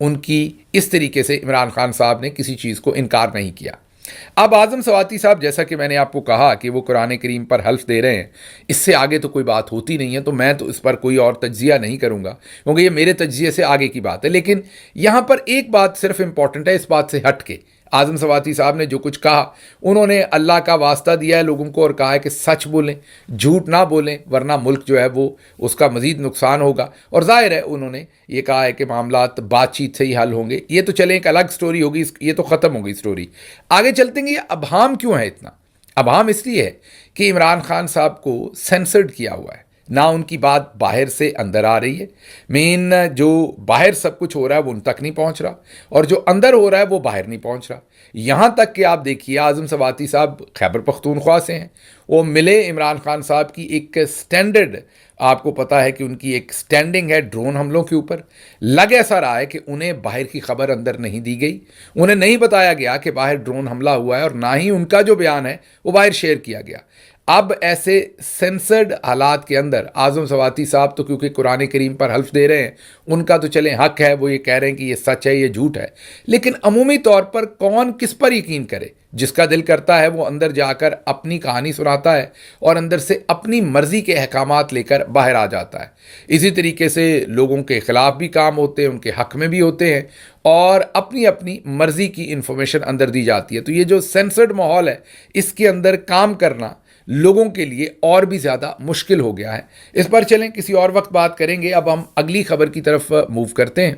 ان کی اس طریقے سے عمران خان صاحب نے کسی چیز کو انکار نہیں کیا۔ اب اعظم سواتی صاحب، جیسا کہ میں نے آپ کو کہا کہ وہ قرآن کریم پر حلف دے رہے ہیں، اس سے آگے تو کوئی بات ہوتی نہیں ہے، تو میں تو اس پر کوئی اور تجزیہ نہیں کروں گا کیونکہ یہ میرے تجزیے سے آگے کی بات ہے۔ لیکن یہاں پر ایک بات صرف امپورٹنٹ ہے، اس بات سے ہٹ کے اعظم سواتی صاحب نے جو کچھ کہا، انہوں نے اللہ کا واسطہ دیا ہے لوگوں کو اور کہا ہے کہ سچ بولیں، جھوٹ نہ بولیں، ورنہ ملک جو ہے وہ اس کا مزید نقصان ہوگا۔ اور ظاہر ہے انہوں نے یہ کہا ہے کہ معاملات بات چیت سے ہی حل ہوں گے۔ یہ تو چلیں ایک الگ سٹوری ہوگی، یہ تو ختم ہوگی سٹوری، آگے چلتے ہیں۔ یہ ابہام کیوں ہے اتنا؟ ابہام اس لیے ہے کہ عمران خان صاحب کو سینسرڈ کیا ہوا ہے، نہ ان کی بات باہر سے اندر آ رہی ہے، مین جو باہر سب کچھ ہو رہا ہے وہ ان تک نہیں پہنچ رہا، اور جو اندر ہو رہا ہے وہ باہر نہیں پہنچ رہا۔ یہاں تک کہ آپ دیکھیے اعظم سواتی صاحب خیبر پختونخوا سے ہیں، وہ ملے عمران خان صاحب کی ایک سٹینڈرڈ، آپ کو پتا ہے کہ ان کی ایک سٹینڈنگ ہے ڈرون حملوں کے اوپر، لگ ایسا رہا ہے کہ انہیں باہر کی خبر اندر نہیں دی گئی، انہیں نہیں بتایا گیا کہ باہر ڈرون حملہ ہوا ہے، اور نہ ہی ان کا جو بیان ہے وہ باہر شیئر کیا گیا۔ اب ایسے سینسرڈ حالات کے اندر اعظم سواتی صاحب تو کیونکہ قرآن کریم پر حلف دے رہے ہیں، ان کا تو چلیں حق ہے، وہ یہ کہہ رہے ہیں کہ یہ سچ ہے یہ جھوٹ ہے، لیکن عمومی طور پر کون کس پر یقین کرے؟ جس کا دل کرتا ہے وہ اندر جا کر اپنی کہانی سناتا ہے اور اندر سے اپنی مرضی کے احکامات لے کر باہر آ جاتا ہے۔ اسی طریقے سے لوگوں کے خلاف بھی کام ہوتے ہیں، ان کے حق میں بھی ہوتے ہیں، اور اپنی اپنی مرضی کی انفارمیشن اندر دی جاتی ہے۔ تو یہ جو سینسرڈ ماحول ہے، اس کے اندر کام کرنا لوگوں کے لیے اور بھی زیادہ مشکل ہو گیا ہے۔ اس پر چلیں کسی اور وقت بات کریں گے۔ اب ہم اگلی خبر کی طرف موو کرتے ہیں۔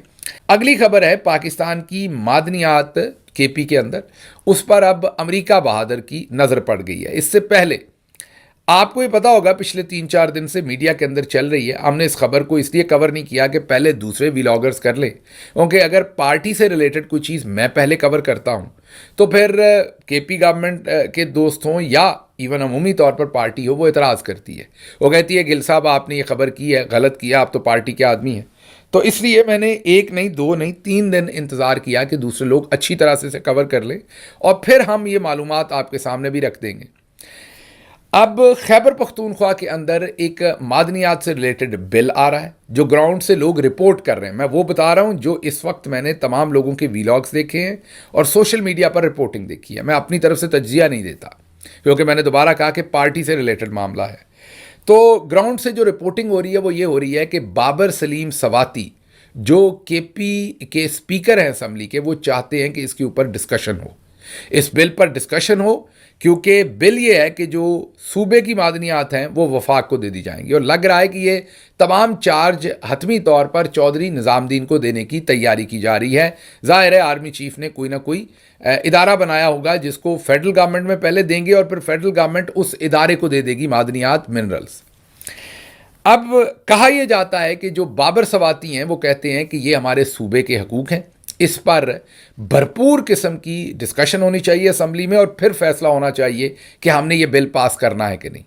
اگلی خبر ہے پاکستان کی معدنیات کے پی کے اندر، اس پر اب امریکہ بہادر کی نظر پڑ گئی ہے۔ اس سے پہلے آپ کو یہ پتا ہوگا پچھلے 3-4 دن سے میڈیا کے اندر چل رہی ہے، ہم نے اس خبر کو اس لیے کور نہیں کیا کہ پہلے دوسرے ویلاگرز کر لیں، کیونکہ اگر پارٹی سے ریلیٹڈ کوئی چیز میں پہلے کور کرتا ہوں تو پھر کے پی گورنمنٹ کے دوست ہوں یا ایون عمومی طور پر پارٹی ہو، وہ اعتراض کرتی ہے، وہ کہتی ہے گل صاحب آپ نے یہ خبر کی ہے، غلط کیا، آپ تو پارٹی کے آدمی ہیں۔ تو اس لیے میں نے 1 نہیں 2 نہیں 3 دن انتظار کیا کہ دوسرے لوگ اچھی طرح سے اسے کور کر لیں، اور پھر ہم یہ معلومات آپ کے سامنے بھی رکھ دیں گے۔ اب خیبر پختونخوا کے اندر ایک معدنیات سے ریلیٹڈ بل آ رہا ہے، جو گراؤنڈ سے لوگ رپورٹ کر رہے ہیں۔ میں وہ بتا رہا ہوں جو اس وقت میں نے تمام لوگوں کے ویلاگز دیکھے ہیں اور سوشل میڈیا پر رپورٹنگ دیکھی ہے، میں اپنی طرف سے تجزیہ نہیں دیتا کیونکہ میں نے دوبارہ کہا کہ پارٹی سے ریلیٹڈ معاملہ ہے۔ تو گراؤنڈ سے جو رپورٹنگ ہو رہی ہے وہ یہ ہو رہی ہے کہ بابر سلیم سواتی جو کے پی کے اسپیکر ہیں اسمبلی کے، وہ چاہتے ہیں کہ اس کے اوپر ڈسکشن ہو، اس بل پر ڈسکشن ہو، کیونکہ بل یہ ہے کہ جو صوبے کی معدنیات ہیں وہ وفاق کو دے دی جائیں گی، اور لگ رہا ہے کہ یہ تمام چارج حتمی طور پر چودھری نظام الدین کو دینے کی تیاری کی جا رہی ہے۔ ظاہر ہے آرمی چیف نے کوئی نہ کوئی ادارہ بنایا ہوگا جس کو فیڈرل گورنمنٹ میں پہلے دیں گے، اور پھر فیڈرل گورنمنٹ اس ادارے کو دے دے گی معدنیات منرلز۔ اب کہا یہ جاتا ہے کہ جو بابر سواتی ہیں وہ کہتے ہیں کہ یہ ہمارے صوبے کے حقوق ہیں، اس پر بھرپور قسم کی ڈسکشن ہونی چاہیے اسمبلی میں، اور پھر فیصلہ ہونا چاہیے کہ ہم نے یہ بل پاس کرنا ہے کہ نہیں۔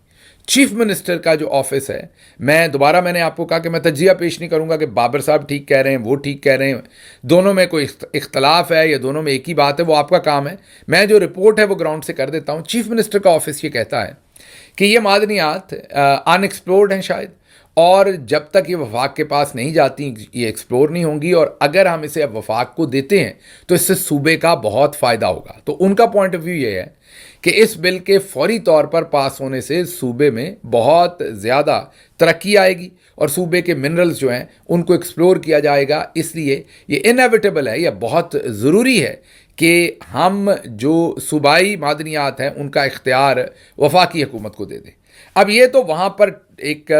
چیف منسٹر کا جو آفس ہے، میں نے آپ کو کہا کہ میں تجزیہ پیش نہیں کروں گا کہ بابر صاحب ٹھیک کہہ رہے ہیں وہ ٹھیک کہہ رہے ہیں، دونوں میں کوئی اختلاف ہے یا دونوں میں ایک ہی بات ہے، وہ آپ کا کام ہے۔ میں جو رپورٹ ہے وہ گراؤنڈ سے کر دیتا ہوں۔ چیف منسٹر کا آفس یہ کہتا ہے کہ یہ معدنیات ان ایکسپلورڈ ہیں شاید، اور جب تک یہ وفاق کے پاس نہیں جاتی یہ ایکسپلور نہیں ہوں گی، اور اگر ہم اسے اب وفاق کو دیتے ہیں تو اس سے صوبے کا بہت فائدہ ہوگا۔ تو ان کا پوائنٹ آف ویو یہ ہے کہ اس بل کے فوری طور پر پاس ہونے سے صوبے میں بہت زیادہ ترقی آئے گی، اور صوبے کے منرلز جو ہیں ان کو ایکسپلور کیا جائے گا۔ اس لیے یہ انیویٹیبل ہے، یہ بہت ضروری ہے کہ ہم جو صوبائی معدنیات ہیں ان کا اختیار وفاقی حکومت کو دے دیں۔ اب یہ تو وہاں پر ایک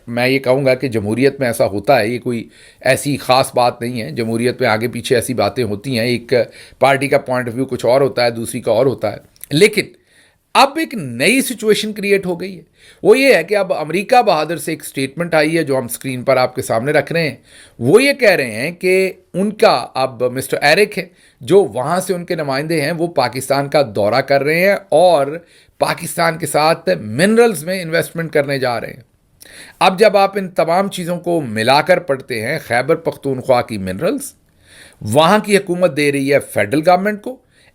میں یہ کہوں گا کہ جمہوریت میں ایسا ہوتا ہے، یہ کوئی ایسی خاص بات نہیں ہے، جمہوریت میں آگے پیچھے ایسی باتیں ہوتی ہیں، ایک پارٹی کا پوائنٹ آف ویو کچھ اور ہوتا ہے، دوسری کا اور ہوتا ہے۔ لیکن اب ایک نئی سچویشن کریٹ ہو گئی ہے، وہ یہ ہے کہ اب امریکہ بہادر سے ایک سٹیٹمنٹ آئی ہے جو ہم سکرین پر آپ کے سامنے رکھ رہے ہیں۔ وہ یہ کہہ رہے ہیں کہ ان کا اب مسٹر ایرک ہے جو وہاں سے ان کے نمائندے ہیں، وہ پاکستان کا دورہ کر رہے ہیں اور پاکستان کے ساتھ منرلز میں انویسٹمنٹ کرنے جا رہے ہیں۔ اب جب آپ ان تمام چیزوں کو ملا کر پڑھتے ہیں، خیبر پختونخوا کی منرلز وہاں کی حکومت دے رہی ہے فیڈرل گورنمنٹ کو،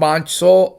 500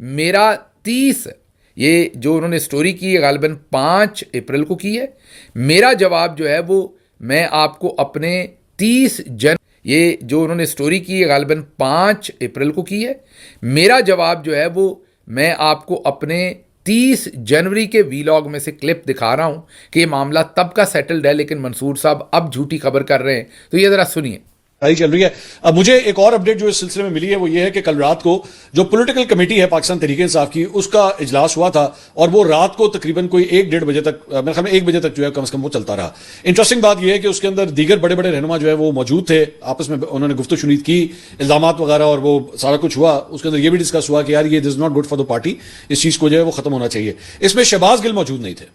میرا 30 یہ جو انہوں نے سٹوری کی ہے غالباً 5 اپریل کو کی ہے. میرا جواب جو ہے وہ میں آپ کو اپنے 30 یہ جو انہوں نے سٹوری کی ہے غالباً 5 اپریل کو کی ہے. میرا جواب جو ہے وہ میں آپ کو اپنے 30 جنوری کے ویلاگ میں سے کلپ دکھا رہا ہوں کہ یہ معاملہ تب کا سیٹلڈ ہے لیکن منصور صاحب اب جھوٹی خبر کر رہے ہیں. تو یہ ذرا سنیے. چل رہی ہے. اب مجھے ایک اور اپڈیٹ جو اس سلسلے میں ملی ہے وہ یہ ہے کہ کل رات کو جو پولیٹیکل کمیٹی ہے پاکستان تحریک انصاف کی اس کا اجلاس ہوا تھا اور وہ رات کو تقریباً کوئی 1-1.5 بجے تک میرے خیال میں 1 بجے تک جو ہے کم از کم وہ چلتا رہا. انٹرسٹنگ بات یہ ہے کہ اس کے اندر دیگر بڑے بڑے رہنما جو ہے وہ موجود تھے, آپس میں انہوں نے گفت و شنید کی, الزامات وغیرہ اور وہ سارا کچھ ہوا. اس کے اندر یہ بھی ڈسکس ہوا کہ یار یہ this not good for the party, اس چیز کو جو ہے وہ ختم ہونا چاہیے. اس میں شہباز گل موجود نہیں تھے.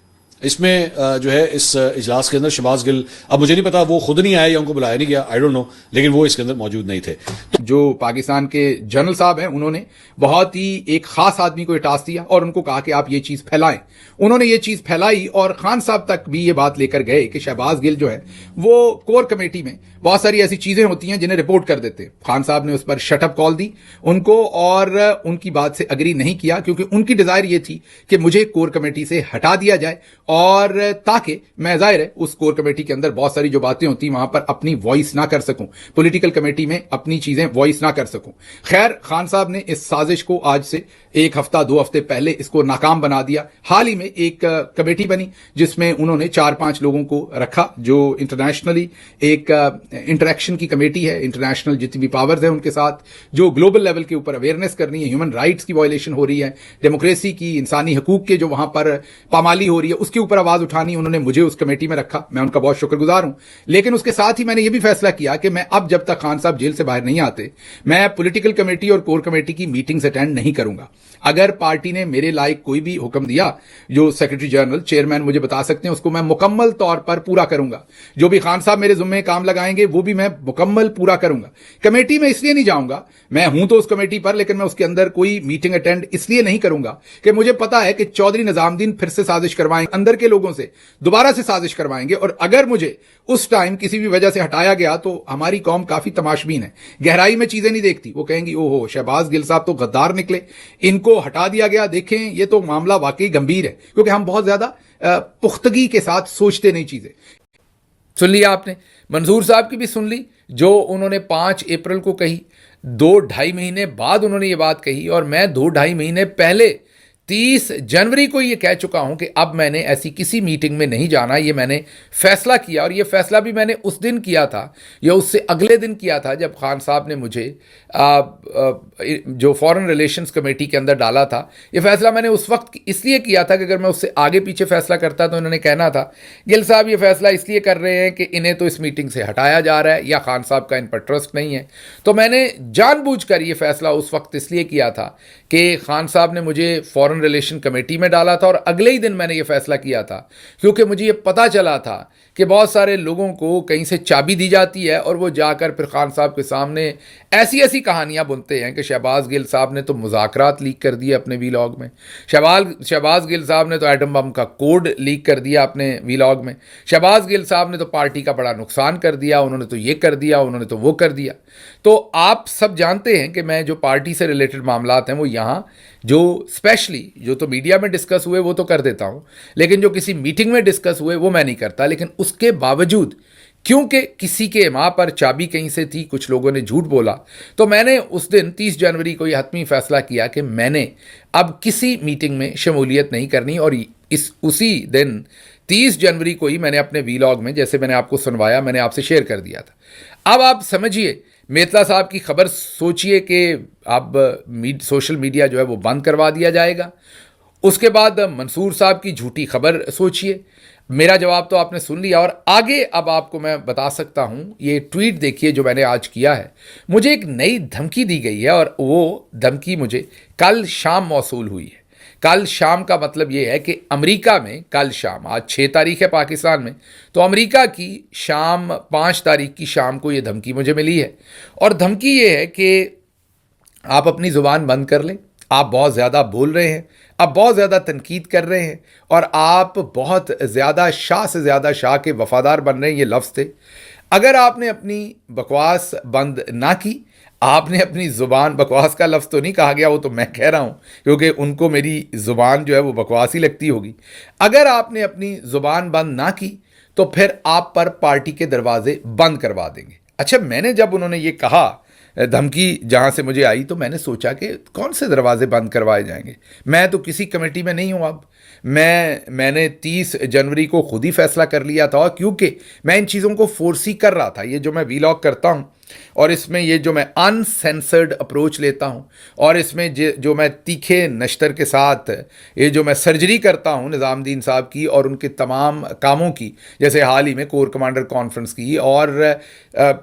اس میں جو ہے اس اجلاس کے اندر شہباز گل, اب مجھے نہیں پتا وہ خود نہیں آئے یا ان کو بلایا نہیں گیا, آئی ڈونٹ نو, لیکن وہ اس کے اندر موجود نہیں تھے. جو پاکستان کے جنرل صاحب ہیں انہوں نے بہت ہی ایک خاص آدمی کو ٹاسک دیا اور ان کو کہا کہ آپ یہ چیز پھیلائیں. انہوں نے یہ چیز پھیلائی اور خان صاحب تک بھی یہ بات لے کر گئے کہ شہباز گل جو ہے وہ کور کمیٹی میں بہت ساری ایسی چیزیں ہوتی ہیں جنہیں رپورٹ کر دیتے. خان صاحب نے اس پر شٹ اپ کال دی ان کو اور ان کی بات سے اگری نہیں کیا کیونکہ ان کی ڈیزائر یہ تھی کہ مجھے کور کمیٹی سے ہٹا دیا جائے اور تاکہ میں ظاہر ہے اس کور کمیٹی کے اندر بہت ساری جو باتیں ہوتی ہیں وہاں پر اپنی وائس نہ کر سکوں, پولیٹیکل کمیٹی میں اپنی چیزیں وائس نہ کر سکوں. خیر خان صاحب نے اس سازش کو آج سے 1 ہفتہ 2 ہفتے پہلے اس کو ناکام بنا دیا. حال ہی میں ایک کمیٹی بنی جس میں انہوں نے 4-5 لوگوں کو رکھا جو انٹرنیشنلی ایک انٹریکشن کی کمیٹی ہے, انٹرنیشنل جتنی بھی پاورز ہیں ان کے ساتھ جو گلوبل لیول کے اوپر اویئرنیس کرنی ہے, ہیومن رائٹس کی وائلیشن ہو رہی ہے, ڈیموکریسی کی, انسانی حقوق کے جو وہاں پر پامالی ہو رہی ہے اس کے اوپر آواز اٹھانی. انہوں نے مجھے اس کمیٹی میں رکھا, میں ان کا بہت شکر گزار ہوں. لیکن اس کے ساتھ ہی میں نے یہ بھی فیصلہ کیا کہ میں اب جب تک خان صاحب جیل سے باہر نہیں آتے میں پولیٹیکل کمیٹی اور کور کمیٹی کی میٹنگز اٹینڈ نہیں کروں گا. اگر پارٹی نے میرے لائق کوئی بھی حکم دیا جو سیکرٹری جنرل چیئرمین مجھے بتا سکتے ہیں اس کو میں مکمل طور پر پورا کروں گا. جو بھی خان صاحب میرے ذمے کام لگائیں گے وہ بھی میں مکمل پورا کروں گا. کمیٹی میں اس لیے نہیں جاؤں گا, میں ہوں تو اس کمیٹی پر لیکن میں اس کے اندر کوئی میٹنگ اٹینڈ اس لیے نہیں کروں گا کہ مجھے پتا ہے کہ چودھری نظام الدین پھر سے سازش کروائیں گے, اندر کے لوگوں سے دوبارہ سے سازش کروائیں گے. اور اگر مجھے اس ٹائم کسی بھی وجہ سے ہٹایا گیا تو ہماری قوم کافی تماشبین ہے, گہرائی میں چیزیں نہیں دیکھتی. وہ کہیں گی او ہو شہباز گل صاحب تو غدار نکلے, ان کو ہٹا دیا گیا. دیکھیں یہ تو معاملہ واقعی گمبھیر ہے کیونکہ ہم بہت زیادہ پختگی کے ساتھ سوچتے نہیں چیزیں. سن لیا آپ نے, منظور صاحب کی بھی سن لی جو انہوں نے 5 اپریل کو کہی. 2-2.5 مہینے بعد انہوں نے یہ بات کہی اور میں 2-2.5 مہینے پہلے 30 جنوری کو یہ کہہ چکا ہوں کہ اب میں نے ایسی کسی میٹنگ میں نہیں جانا. یہ میں نے فیصلہ کیا اور یہ فیصلہ بھی میں نے اس دن کیا تھا یا اس سے اگلے دن کیا تھا جب خان صاحب نے مجھے جو فارن ریلیشنز کمیٹی کے اندر ڈالا تھا. یہ فیصلہ میں نے اس وقت اس لیے کیا تھا کہ اگر میں اس سے آگے پیچھے فیصلہ کرتا تو انہوں نے کہنا تھا گل صاحب یہ فیصلہ اس لیے کر رہے ہیں کہ انہیں تو اس میٹنگ سے ہٹایا جا رہا ہے یا خان صاحب کا ان پر ٹرسٹ نہیں ہے. تو میں نے جان بوجھ کر یہ فیصلہ اس وقت اس لیے کیا تھا کہ خان صاحب نے مجھے فارن ریلیشن کمیٹی میں ڈالا تھا اور اگلے ہی دن میں نے یہ فیصلہ کیا تھا کیونکہ مجھے یہ پتا چلا تھا کہ بہت سارے لوگوں کو کہیں سے چابی دی جاتی ہے اور وہ جا کر پھر خان صاحب کے سامنے ایسی ایسی کہانیاں بنتے ہیں کہ شہباز گل صاحب نے تو مذاکرات لیک کر دیے اپنے ویلاگ میں, شہباز گل صاحب نے تو ایٹم بم کا کوڈ لیک کر دیا اپنے ویلاگ میں, شہباز گل صاحب نے تو پارٹی کا بڑا نقصان کر دیا, انہوں نے تو یہ کر دیا, انہوں نے تو وہ کر دیا. تو آپ سب جانتے ہیں کہ میں جو پارٹی سے ریلیٹڈ معاملات ہیں وہ یہاں جو اسپیشلی جو تو میڈیا میں ڈسکس ہوئے وہ تو کر دیتا ہوں لیکن جو کسی میٹنگ میں ڈسکس ہوئے وہ میں نہیں کرتا. لیکن اس کے باوجود کیونکہ کسی کے ماں پر چابی کہیں سے تھی, کچھ لوگوں نے جھوٹ بولا, تو میں نے اس دن 30 جنوری کو یہ حتمی فیصلہ کیا کہ میں نے اب کسی میٹنگ میں شمولیت نہیں کرنی. اور اسی دن 30 جنوری کو ہی میں نے اپنے ویلاگ میں جیسے میں نے آپ کو سنوایا میں نے آپ سے شیئر کر دیا تھا. اب آپ سمجھیے میتلا صاحب کی خبر سوچئے کہ اب سوشل میڈیا جو ہے وہ بند کروا دیا جائے گا. اس کے بعد منصور صاحب کی جھوٹی خبر سوچئے. میرا جواب تو آپ نے سن لیا اور آگے اب آپ کو میں بتا سکتا ہوں. یہ ٹویٹ دیکھیے جو میں نے آج کیا ہے. مجھے ایک نئی دھمکی دی گئی ہے اور وہ دھمکی مجھے کل شام موصول ہوئی ہے. کل شام کا مطلب یہ ہے کہ امریکہ میں کل شام, آج 6 تاریخ ہے پاکستان میں, تو امریکہ کی شام 5 تاریخ کی شام کو یہ دھمکی مجھے ملی ہے. اور دھمکی یہ ہے کہ آپ اپنی زبان بند کر لیں, آپ بہت زیادہ بول رہے ہیں, آپ بہت زیادہ تنقید کر رہے ہیں اور آپ بہت زیادہ شاہ سے زیادہ شاہ کے وفادار بن رہے ہیں. یہ لفظ تھے. اگر آپ نے اپنی بکواس بند نہ کی, آپ نے اپنی زبان، بکواس کا لفظ تو نہیں کہا گیا، وہ تو میں کہہ رہا ہوں کیونکہ ان کو میری زبان جو ہے وہ بکواس ہی لگتی ہوگی. اگر آپ نے اپنی زبان بند نہ کی تو پھر آپ پر پارٹی کے دروازے بند کروا دیں گے. اچھا، میں نے جب انہوں نے یہ کہا، دھمکی جہاں سے مجھے آئی، تو میں نے سوچا کہ کون سے دروازے بند کروائے جائیں گے. میں تو کسی کمیٹی میں نہیں ہوں. اب میں نے 30 جنوری کو خود ہی فیصلہ کر لیا تھا، کیونکہ میں ان چیزوں کو فورسی کر رہا تھا. یہ جو میں ویلاگ کرتا ہوں اور اس میں یہ جو میں ان سینسرڈ اپروچ لیتا ہوں، اور اس میں جو میں تیکھے نشتر کے ساتھ یہ جو میں سرجری کرتا ہوں نظام الدین صاحب کی اور ان کے تمام کاموں کی، جیسے حال ہی میں کور کمانڈر کانفرنس کی، اور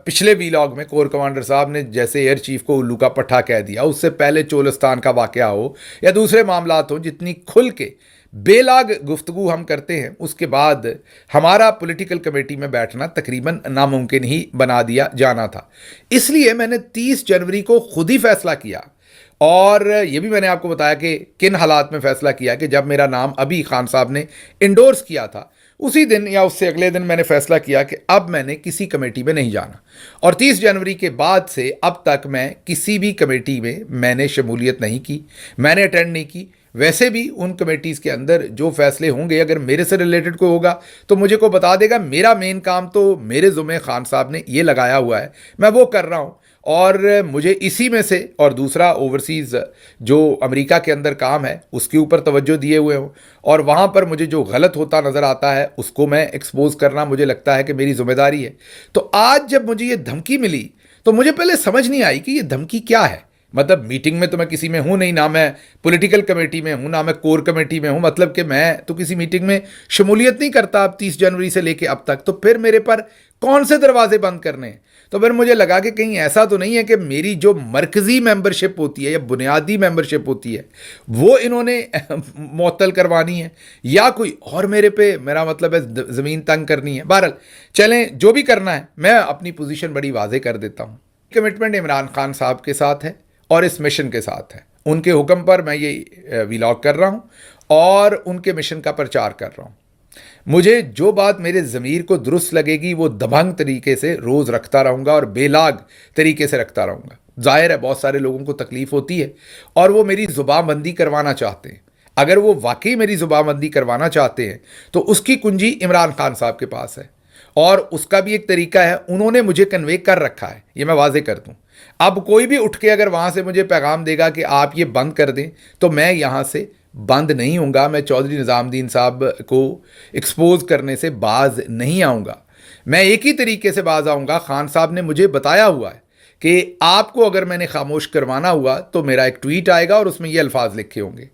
پچھلے ویلاگ میں کور کمانڈر صاحب نے جیسے ایئر چیف کو الو کا پٹھا کہہ دیا، اس سے پہلے چولستان کا واقعہ ہو یا دوسرے معاملات ہوں، جتنی کھل کے بے لاگ گفتگو ہم کرتے ہیں، اس کے بعد ہمارا پولیٹیکل کمیٹی میں بیٹھنا تقریباً ناممکن ہی بنا دیا جانا تھا. اس لیے میں نے 30 جنوری کو خود ہی فیصلہ کیا، اور یہ بھی میں نے آپ کو بتایا کہ کن حالات میں فیصلہ کیا، کہ جب میرا نام ابھی خان صاحب نے انڈورس کیا تھا، اسی دن یا اس سے اگلے دن میں نے فیصلہ کیا کہ اب میں نے کسی کمیٹی میں نہیں جانا. اور 30 جنوری کے بعد سے اب تک میں کسی بھی کمیٹی میں نے شمولیت نہیں کی، میں نے اٹینڈ نہیں کی. ویسے بھی ان کمیٹیز کے اندر جو فیصلے ہوں گے، اگر میرے سے ریلیٹڈ کوئی ہوگا تو مجھے کو بتا دے گا. میرا مین کام تو میرے ذمہ خان صاحب نے یہ لگایا ہوا ہے، میں وہ کر رہا ہوں. اور مجھے اسی میں سے، اور دوسرا اوورسیز جو امریکہ کے اندر کام ہے اس کے اوپر توجہ دیے ہوئے ہوں، اور وہاں پر مجھے جو غلط ہوتا نظر آتا ہے اس کو میں ایکسپوز کرنا مجھے لگتا ہے کہ میری ذمہ داری ہے. تو آج جب مجھے یہ دھمکی ملی تو مجھے پہلے سمجھ نہیں آئی کہ یہ دھمکی کیا ہے. مطلب میٹنگ میں تو میں کسی میں ہوں نہیں، نہ میں پولیٹیکل کمیٹی میں ہوں، نہ میں کور کمیٹی میں ہوں، مطلب کہ میں تو کسی میٹنگ میں شمولیت نہیں کرتا اب 30 جنوری سے لے کے اب تک. تو پھر میرے پر کون سے دروازے بند کرنے ہیں؟ تو پھر مجھے لگا کہ کہیں ایسا تو نہیں ہے کہ میری جو مرکزی ممبرشپ ہوتی ہے یا بنیادی ممبرشپ ہوتی ہے وہ انہوں نے معطل کروانی ہے، یا کوئی اور میرے پہ، میرا مطلب ہے زمین تنگ کرنی ہے. بہرحال چلیں، جو بھی کرنا ہے میں اپنی پوزیشن بڑی واضح کر دیتا ہوں. کمٹمنٹ عمران خان صاحب کے ساتھ ہے اور اس مشن کے ساتھ ہے. ان کے حکم پر میں یہ ویلاگ کر رہا ہوں اور ان کے مشن کا پرچار کر رہا ہوں. مجھے جو بات میرے ضمیر کو درست لگے گی وہ دبنگ طریقے سے روز رکھتا رہوں گا اور بے لاگ طریقے سے رکھتا رہوں گا. ظاہر ہے بہت سارے لوگوں کو تکلیف ہوتی ہے اور وہ میری زبان بندی کروانا چاہتے ہیں. اگر وہ واقعی میری زبان بندی کروانا چاہتے ہیں تو اس کی کنجی عمران خان صاحب کے پاس ہے، اور اس کا بھی ایک طریقہ ہے، انہوں نے مجھے کنوے کر رکھا ہے. یہ میں واضح کر دوں. اب کوئی بھی اٹھ کے اگر وہاں سے مجھے پیغام دے گا کہ آپ یہ بند کر دیں تو میں یہاں سے بند نہیں ہوں گا. میں چودھری نظام الدین صاحب کو ایکسپوز کرنے سے باز نہیں آؤں گا. میں ایک ہی طریقے سے باز آؤں گا. خان صاحب نے مجھے بتایا ہوا ہے کہ آپ کو اگر میں نے خاموش کروانا ہوا تو میرا ایک ٹویٹ آئے گا اور اس میں یہ الفاظ لکھے ہوں گے،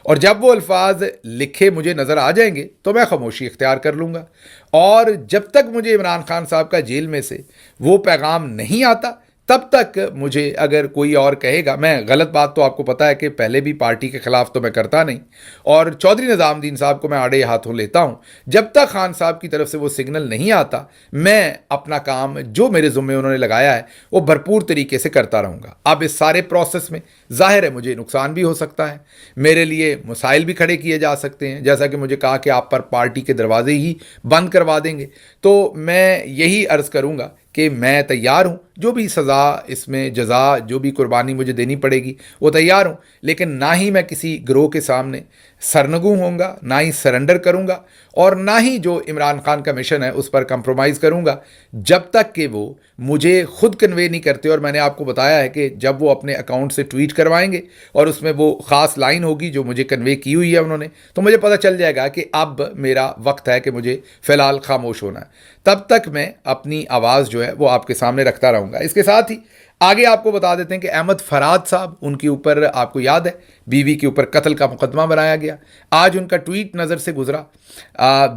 اور جب وہ الفاظ لکھے مجھے نظر آ جائیں گے تو میں خاموشی اختیار کر لوں گا. اور جب تک مجھے عمران خان صاحب کا جیل میں سے وہ پیغام نہیں آتا تب تک مجھے اگر کوئی اور کہے گا، میں غلط بات تو آپ کو پتہ ہے کہ پہلے بھی پارٹی کے خلاف تو میں کرتا نہیں، اور چودھری نظام الدین صاحب کو میں آڑے ہاتھوں لیتا ہوں. جب تک خان صاحب کی طرف سے وہ سگنل نہیں آتا میں اپنا کام جو میرے ذمے انہوں نے لگایا ہے وہ بھرپور طریقے سے کرتا رہوں گا. اب اس سارے پروسیس میں ظاہر ہے مجھے نقصان بھی ہو سکتا ہے، میرے لیے مسائل بھی کھڑے کیے جا سکتے ہیں، جیسا کہ مجھے کہا کہ آپ پر پارٹی کے دروازے ہی بند کروا دیں گے. تو میں یہی عرض کروں گا کہ میں تیار ہوں، جو بھی سزا اس میں جزا، جو بھی قربانی مجھے دینی پڑے گی وہ تیار ہوں، لیکن نہ ہی میں کسی گروہ کے سامنے سرنگوں ہوں گا، نہ ہی سرنڈر کروں گا، اور نہ ہی جو عمران خان کا مشن ہے اس پر کمپرومائز کروں گا جب تک کہ وہ مجھے خود کنوے نہیں کرتے. اور میں نے آپ کو بتایا ہے کہ جب وہ اپنے اکاؤنٹ سے ٹویٹ کروائیں گے اور اس میں وہ خاص لائن ہوگی جو مجھے کنوے کی ہوئی ہے انہوں نے، تو مجھے پتہ چل جائے گا کہ اب میرا وقت ہے کہ مجھے فی الحال خاموش ہونا ہے. تب تک میں اپنی آواز جو ہے وہ آپ کے سامنے رکھتا رہوں گا. اس کے ساتھ ہی آگے آپ کو بتا دیتے ہیں کہ احمد فراد صاحب، ان کے اوپر آپ کو یاد ہے بیوی کے اوپر قتل کا مقدمہ بنایا گیا. آج ان کا ٹویٹ نظر سے گزرا.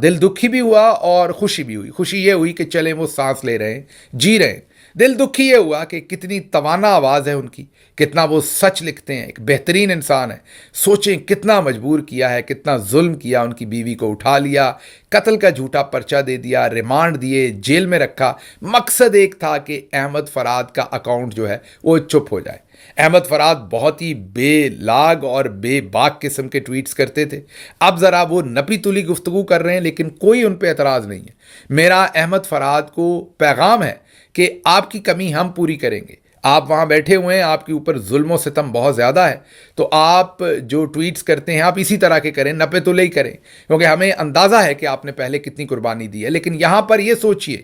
دل دکھی بھی ہوا اور خوشی بھی ہوئی. خوشی یہ ہوئی کہ چلیں وہ سانس لے رہے ہیں، جی رہے ہیں. دل دکھی یہ ہوا کہ کتنی توانا آواز ہے ان کی، کتنا وہ سچ لکھتے ہیں، ایک بہترین انسان ہے. سوچیں کتنا مجبور کیا ہے، کتنا ظلم کیا، ان کی بیوی کو اٹھا لیا، قتل کا جھوٹا پرچہ دے دیا، ریمانڈ دیے، جیل میں رکھا. مقصد ایک تھا کہ احمد فراد کا اکاؤنٹ جو ہے وہ چپ ہو جائے. احمد فراد بہت ہی بے لاگ اور بے باک قسم کے ٹویٹس کرتے تھے. اب ذرا وہ نپی تلی گفتگو کر رہے ہیں لیکن کوئی ان پہ اعتراض نہیں ہے. میرا احمد فراد کو پیغام ہے کہ آپ کی کمی ہم پوری کریں گے، آپ وہاں بیٹھے ہوئے ہیں, آپ کے اوپر ظلم و ستم بہت زیادہ ہے, تو آپ جو ٹویٹس کرتے ہیں آپ اسی طرح کے کریں, نپے تلے ہی کریں, کیونکہ ہمیں اندازہ ہے کہ آپ نے پہلے کتنی قربانی دی ہے. لیکن یہاں پر یہ سوچئے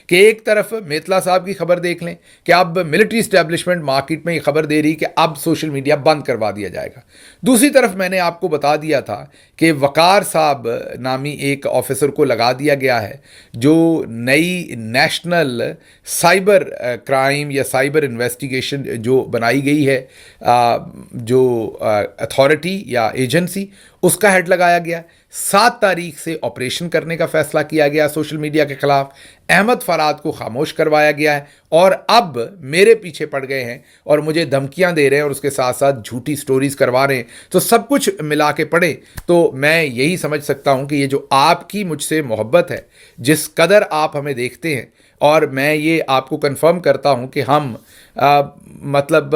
کہ ایک طرف میتلا صاحب کی خبر دیکھ لیں کہ اب ملٹری اسٹیبلشمنٹ مارکیٹ میں یہ خبر دے رہی کہ اب سوشل میڈیا بند کروا دیا جائے گا. دوسری طرف میں نے آپ کو بتا دیا تھا کہ وقار صاحب نامی ایک آفیسر کو لگا دیا گیا ہے جو نئی نیشنل سائبر کرائم یا سائبر انویسٹیگیشن جو بنائی گئی ہے, جو اتھارٹی یا ایجنسی, اس کا ہیڈ لگایا گیا. 7 تاریخ سے آپریشن کرنے کا فیصلہ کیا گیا سوشل میڈیا کے خلاف. احمد فراد کو خاموش کروایا گیا ہے اور اب میرے پیچھے پڑ گئے ہیں اور مجھے دھمکیاں دے رہے ہیں اور اس کے ساتھ ساتھ جھوٹی سٹوریز کروا رہے ہیں. تو سب کچھ ملا کے پڑھیں تو میں یہی سمجھ سکتا ہوں کہ یہ جو آپ کی مجھ سے محبت ہے, جس قدر آپ ہمیں دیکھتے ہیں, اور میں یہ آپ کو کنفرم کرتا ہوں کہ ہم مطلب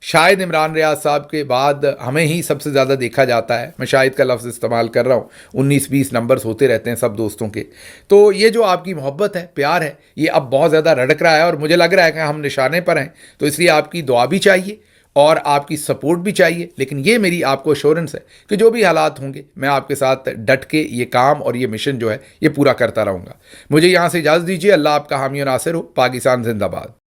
شاید عمران ریاض صاحب کے بعد ہمیں ہی سب سے زیادہ دیکھا جاتا ہے. میں شاید کا لفظ استعمال کر رہا ہوں, 19-20 نمبرز ہوتے رہتے ہیں سب دوستوں کے. تو یہ جو آپ کی محبت ہے, پیار ہے, یہ اب بہت زیادہ رڑک رہا ہے اور مجھے لگ رہا ہے کہ ہم نشانے پر ہیں. تو اس لیے آپ کی دعا بھی چاہیے اور آپ کی سپورٹ بھی چاہیے. لیکن یہ میری آپ کو ایشورنس ہے کہ جو بھی حالات ہوں گے میں آپ کے ساتھ ڈٹ کے یہ کام اور یہ مشن جو ہے یہ پورا کرتا رہوں گا. مجھے یہاں سے اجازت دیجیے. اللہ آپ کا حامی و ناصر ہو. پاکستان زندہ باد.